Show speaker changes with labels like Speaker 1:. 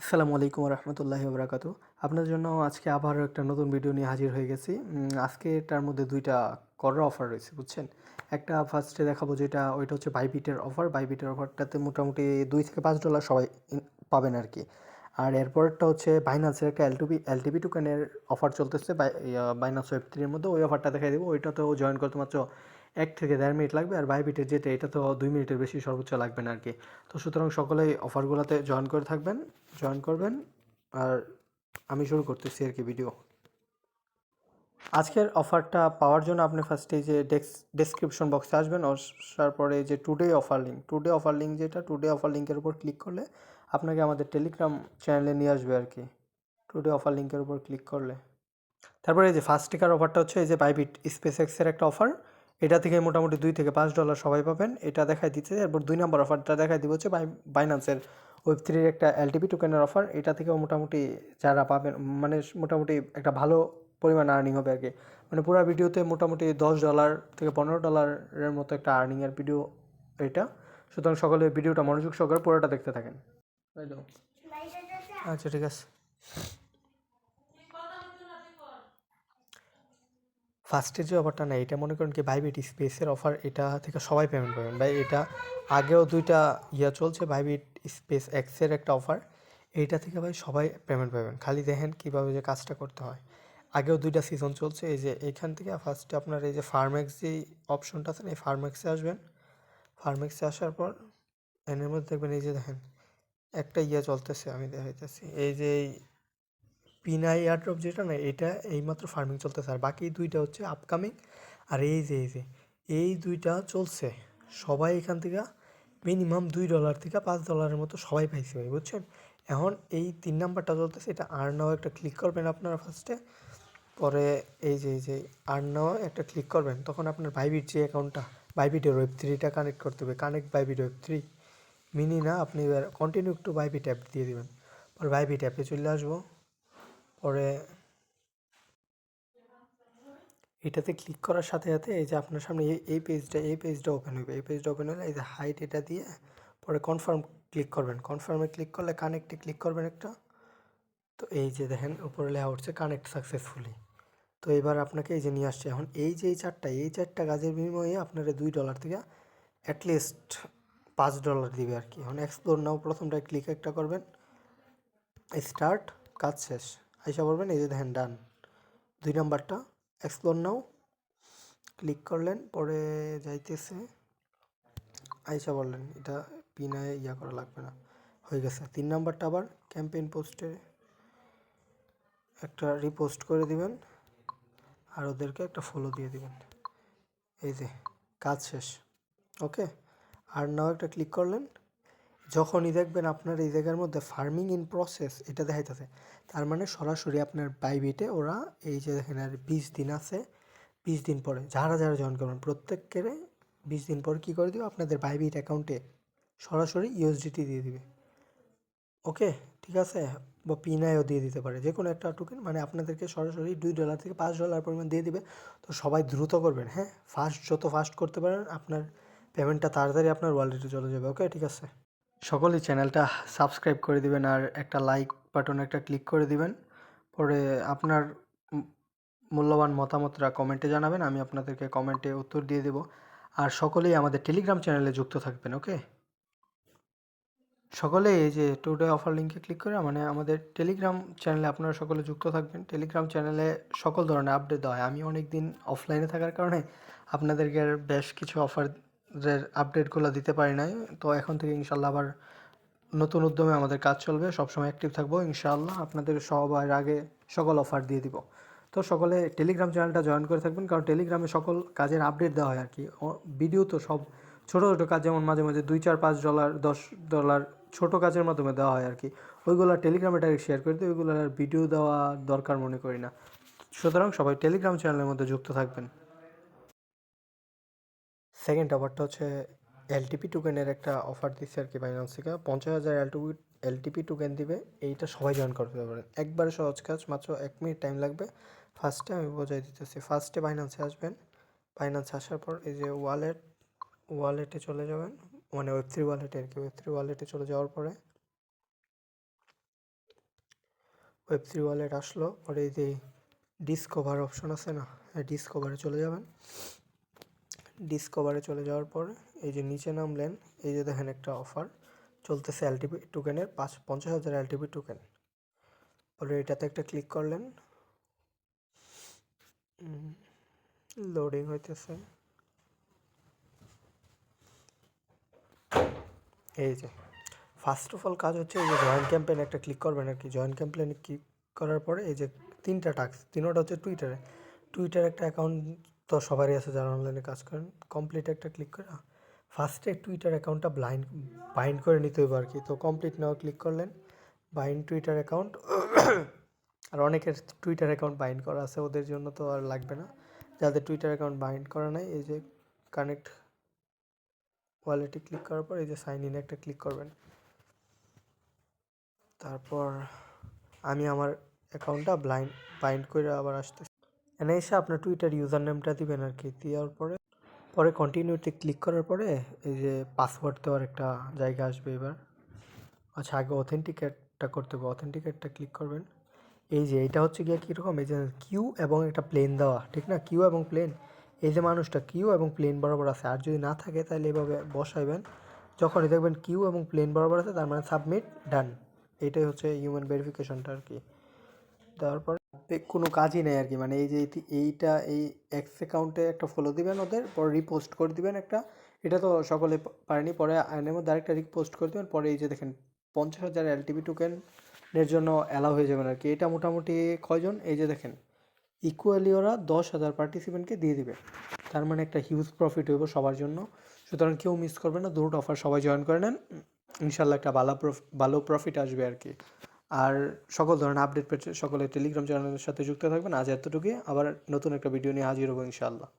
Speaker 1: আসসালামু আলাইকুম রহমতুল্লাহি বারাকাতু। আপনার জন্য আজকে আবারও একটা নতুন ভিডিও নিয়ে হাজির হয়ে গেছি। আজকে এটার মধ্যে দুইটা করের অফার রয়েছে, বুঝছেন? একটা ফার্স্টে দেখাবো, যেটা ওইটা হচ্ছে বাইবিটের অফার। বাইবিটের অফারটাতে মোটামুটি $2 থেকে $5 সবাই পাবেন আর কি। আর এরপরটা হচ্ছে বাইনান্সের একটা এলটিপি টোকেনের অফার চলতেছে বাইনান্স ওয়েব 3 এর মধ্যে। ওই অফারটা দেখাই দেবো। ওইটাতেও জয়েন করতে মাত্র 1 থেকে 1.5 মিনিট লাগবে। আর বাইবিটের যেটা, এটা তো 2 মিনিটের বেশি সর্বোচ্চ লাগবে না আর কি। তো সুতরাং সকলেই অফারগুলোতে জয়েন করে থাকবেন, জয়েন করবেন। আর আমি শুরু করতেছি আর কি ভিডিও। আজকের অফারটা পাওয়ার জন্য আপনি ফার্স্টে যে ডেসক্রিপশন বক্সে আসবেন, আসার পরে যে টুডে অফার লিঙ্ক যেটা, টুডে অফার লিঙ্কের উপর ক্লিক করলে আপনাকে আমাদের টেলিগ্রাম চ্যানেলে নিয়ে আসবে আর কি। টুডে অফার লিঙ্কের উপর ক্লিক করলে তারপরে এই যে ফার্স্ট টিকার অফারটা হচ্ছে এই যে বাইবিট স্পেস এক্সের একটা অফার। এটা থেকে মোটামুটি $2 থেকে $5 সবাই পাবেন, এটা দেখাই দিচ্ছে। এরপর 2 নম্বর অফারটা দেখাই দিব হচ্ছে বাইনান্সের ওয়েব 3 একটা এলটিপি টোকেনের অফার। এটা থেকেও মোটামুটি যারা পাবেন, মানে মোটামুটি একটা ভালো পরিমাণ আর্নিং হবে আর কি। মানে পুরো ভিডিওতে মোটামুটি $10 থেকে $15 মতো একটা আর্নিংয়ের ভিডিও এটা। সুতরাং সকলে ভিডিওটা মনোযোগ সহকারে পুরোটা দেখতে থাকেন। আচ্ছা, ঠিক আছে। ফার্স্টের যে অফারটা না, এটা মনে করেন কি বাইবিট স্পেসের অফার। এটা থেকে সবাই পেমেন্ট পাবেন ভাই। এটা আগেও দুইটা চলছে, বাইবিট স্পেস এক্সের একটা অফার। এইটা থেকে ভাই সবাই পেমেন্ট পাবেন, খালি দেখেন কীভাবে যে কাজটা করতে হয়। আগেও দুইটা সিজন চলছে। এই যে এইখান থেকে ফার্স্টে আপনার এই যে ফার্মেক্স যেই অপশনটা আছে না, এই ফার্মেক্সে আসবেন। ফার্মেক্সে আসার পর এর মধ্যে দেখবেন এই যে দেখেন একটা চলতেছে, আমি দেখাইতেছি। এই যে পিনাই এয়ারড্রপ যেটা না, এটা এইমাত্র ফার্মিং চলতেছে। আর বাকি দুইটা হচ্ছে আপকামিং। আর এই দুইটা চলছে। সবাই এখান থেকে মিনিমাম $2 থেকে $5 মতো সবাই পাইছে ভাই, বুঝছেন? এখন এই 3 নাম্বারটা চলতেছে, এটা আর্ন নাও একটা ক্লিক করবেন আপনারা ফার্স্টে। পরে এই যে আর্ন নাও একটা ক্লিক করবেন, তখন আপনার বাইবিট যে অ্যাকাউন্টটা, বাইবিটের ওয়েব 3টা কানেক্ট করতে হবে। কানেক্ট বাইবিট ওয়েব 3 মিনি না, আপনি এবার কন্টিনিউ টু বাইবিট অ্যাপ দিয়ে দেবেন। পরে বাইবিট অ্যাপে চলে আসবো। পরে এটাতে ক্লিক করার সাথে সাথে এই যে আপনার সামনে এই পেজটা ওপেন হবে। এই পেজটা ওপেন হলে এই যে হাইট এটা দিয়ে পরে কনফার্ম ক্লিক করবেন। কনফার্মে ক্লিক করলে কানেক্টে ক্লিক করবেন একটা। তো এই যে দেখেন উপরে লেখা উঠছে কানেক্ট সাকসেসফুলি। তো এবার আপনাকে এই যে নিয়ে আসছে। এখন এই চারটা কাজের বিনিময়ে আপনার $2 থেকে অ্যাটলিস্ট $5 দিবে আর কি। এখন এক্সপ্লোর নাও প্রথমটায় ক্লিক একটা করবেন, স্টার্ট, কাজ শেষ। আইসা বলবেন এই যে দেখেন ডান। 2 নাম্বারটা এক্সপ্লোর নাও ক্লিক করলেন, পরে যাইতেছে। আইসা বললেন এটা পিনায় করা লাগবে না, হয়ে গেছে। 3 নাম্বারটা আবার ক্যাম্পেইন পোস্টে একটা রিপোস্ট করে দিবেন, আর ওদেরকে একটা ফলো দিয়ে দিবেন। এই যে কাজ শেষ। ওকে। আর নাও একটা ক্লিক করলেন। যখনই দেখবেন আপনার এই জায়গার মধ্যে ফার্মিং ইন প্রসেস এটা দেখাইতেছে, তার মানে সরাসরি আপনার বাইবিটে ওরা এই যে দেখেন আর 20 দিন আছে। 20 দিন পরে যারা যারা জয়েন করবেন প্রত্যেকের 20 দিন পর কী করে দিবে, আপনাদের বাইবিট অ্যাকাউন্টে সরাসরি ইউএসডিটি দিয়ে দিবে। ওকে, ঠিক আছে। বা পিনাইও দিয়ে দিতে পারে, যে কোনো একটা টোকেন, মানে আপনাদেরকে সরাসরি $2 থেকে $5 পরিমাণ দিয়ে দিবে। তো সবাই দ্রুত করবেন, হ্যাঁ। যত ফাস্ট করতে পারেন আপনার পেমেন্টটা তাড়াতাড়ি আপনার ওয়ালেটে চলে যাবে। ওকে, ঠিক আছে। সকলেই চ্যানেলটা সাবস্ক্রাইব করে দিবেন, আর একটা লাইক বাটন একটা ক্লিক করে দিবেন। পরে আপনার মূল্যবান মতামতটা কমেন্টে জানাবেন, আমি আপনাদেরকে কমেন্টে উত্তর দিয়ে দেব। আর সকলেই আমাদের টেলিগ্রাম চ্যানেলে যুক্ত থাকবেন। ওকে, সকলে এই যে টুডে অফার লিঙ্কে ক্লিক করে মানে আমাদের টেলিগ্রাম চ্যানেলে আপনারা সকলে যুক্ত থাকবেন। টেলিগ্রাম চ্যানেলে সকল ধরনের আপডেট দেওয়া হয়। আমি অনেক দিন অফলাইনে থাকার কারণে আপনাদেরকে বেশ কিছু অফারের আপডেটগুলো দিতে পারি নাই। তো এখন থেকে ইনশাল্লাহ আবার নতুন উদ্যমে আমাদের কাজ চলবে, সবসময় অ্যাক্টিভ থাকবো ইনশাআল্লাহ। আপনাদের সবার আগে সকল অফার দিয়ে দিব। তো সকলে টেলিগ্রাম চ্যানেলটা জয়েন করে থাকবেন, কারণ টেলিগ্রামে সকল কাজের আপডেট দেওয়া হয় আর কি। ভিডিও তো সব ছোটো ছোটো কাজ, যেমন মাঝে মাঝে $2, $4, $5, $10 ছোটো কাজের মাধ্যমে দেওয়া হয় আর কি। ওইগুলো টেলিগ্রামে ডাইরেক্ট শেয়ার করে দিই, ওইগুলো আর ভিডিও দেওয়া দরকার মনে করি না। সুতরাং সবাই টেলিগ্রাম চ্যানেলের মধ্যে যুক্ত থাকবেন। সেকেন্ড অফারটা হচ্ছে এলটিপি টোকেনের একটা অফার দিচ্ছে আর কি বাইন্যান্স থেকে। 50,000 এলটিপি টোকেন দিবে। এইটা সবাই জয়েন করতে পারবেন, একবারে সহজ কাজ, মাত্র 1 মিনিট টাইম লাগবে। ফার্স্টে আমি বোঝাই দিতেছি। ফার্স্টে বাইন্যান্সে আসবেন। বাইন্যান্সে আসার পর এই যে ওয়ালেটে চলে যাবেন, মানে ওয়েব 3 ওয়ালেটে আর কি। ওয়েব 3 ওয়ালেটে চলে যাওয়ার পরে ওয়েব3 ওয়ালেট আসলো, পরে এই যে ডিসকভার অপশন আছে না, ডিসকভারে চলে যাবেন। ডিসকভারে চলে যাওয়ার পর এই যে নিচে নামলেন, এই যে দেখেন একটা অফার চলতেছে এলটিপি টোকেনের 50,000 এলটিপি টোকেন। পরে এটাতে একটা ক্লিক করলেন, লোডিং হইতেছে। এই যে ফার্স্ট অফ অল কাজ হচ্ছে এই যে জয়েন ক্যাম্পেইন একটা ক্লিক করবেন আর কি। জয়েন ক্যাম্পেইনে ক্লিক করার পরে এই যে 3টা টাস্ক, 3টা হচ্ছে টুইটার একটা অ্যাকাউন্ট তো সবারই আছে যারা অনলাইনে কাজ করেন। কমপ্লিট একটা ক্লিক করে ফার্স্টে টুইটার অ্যাকাউন্টটা বাইন্ড করে নিতে হবে আর কি। তো কমপ্লিট নাও ক্লিক করলেন, বাইন্ড টুইটার অ্যাকাউন্ট। আর অনেকের টুইটার অ্যাকাউন্ট বাইন্ড করা আছে, ওদের জন্য তো আর লাগবে না। যাদের টুইটার অ্যাকাউন্ট বাইন্ড করা নাই, এই যে কানেক্ট ওয়ালেটে ক্লিক করার পর এই যে সাইন ইনে একটা ক্লিক করবেন। তারপর আমি আমার অ্যাকাউন্টটা বাইন্ড করে আবার আসতেছি। এনে এসে আপনার টুইটার ইউজার নেমটা দিবেন আর কি। দেওয়ার পরে কন্টিনিউতে ক্লিক করার পরে এই যে পাসওয়ার্ড দেওয়ার একটা জায়গা আসবে এবার। আচ্ছা, আগে অথেন্টিকেটটা করতে হবে, অথেন্টিকেটটা ক্লিক করবেন। এই যে এইটা হচ্ছে গিয়ে কীরকম, এই যে কিউ এবং একটা প্লেন দেওয়া, ঠিক না? কিউ এবং প্লেন, এই যে মানুষটা কিউ এবং প্লেন বরাবর আছে। আর যদি না থাকে তাহলে এইভাবে বসাইবেন। যখনই দেখবেন কিউ এবং প্লেন বরাবর আছে তার মানে সাবমিট ডান। এইটাই হচ্ছে হিউম্যান ভেরিফিকেশনটা আর কি। দেওয়ার পরে কোনো কাজই নেই আর কি। মানে এই যে এইটা এই এক্স অ্যাকাউন্টে একটা ফলো দিবেন ওদের, পরে রিপোস্ট করে দিবেন একটা। এটা তো সকলে পারেনি, পরে আইনের মধ্যে আরেকটা রিপোস্ট করে দেবেন। পরে এই যে দেখেন 50,000 এলটিপি টোকেনের জন্য অ্যালাউ হয়ে যাবেন আর কি। এটা মোটামুটি কয়জন, এই যে দেখেন ইকুয়ালি ওরা 10,000 পার্টিসিপেন্টকে দিয়ে দিবে। তার মানে একটা হিউজ প্রফিট হইব সবার জন্য। সুতরাং কেউ মিস করবে না, দুটো অফার সবাই জয়েন করে নেন, ইনশাল্লাহ একটা ভালো প্রফিট আসবে আর কি। আর সকল ধরনের আপডেট পেতে সকলে টেলিগ্রাম চ্যানেলের সাথে যুক্ত থাকবেন। আজ এতটুকুই, আবার নতুন একটা ভিডিও নিয়ে হাজির হবো ইনশাআল্লাহ।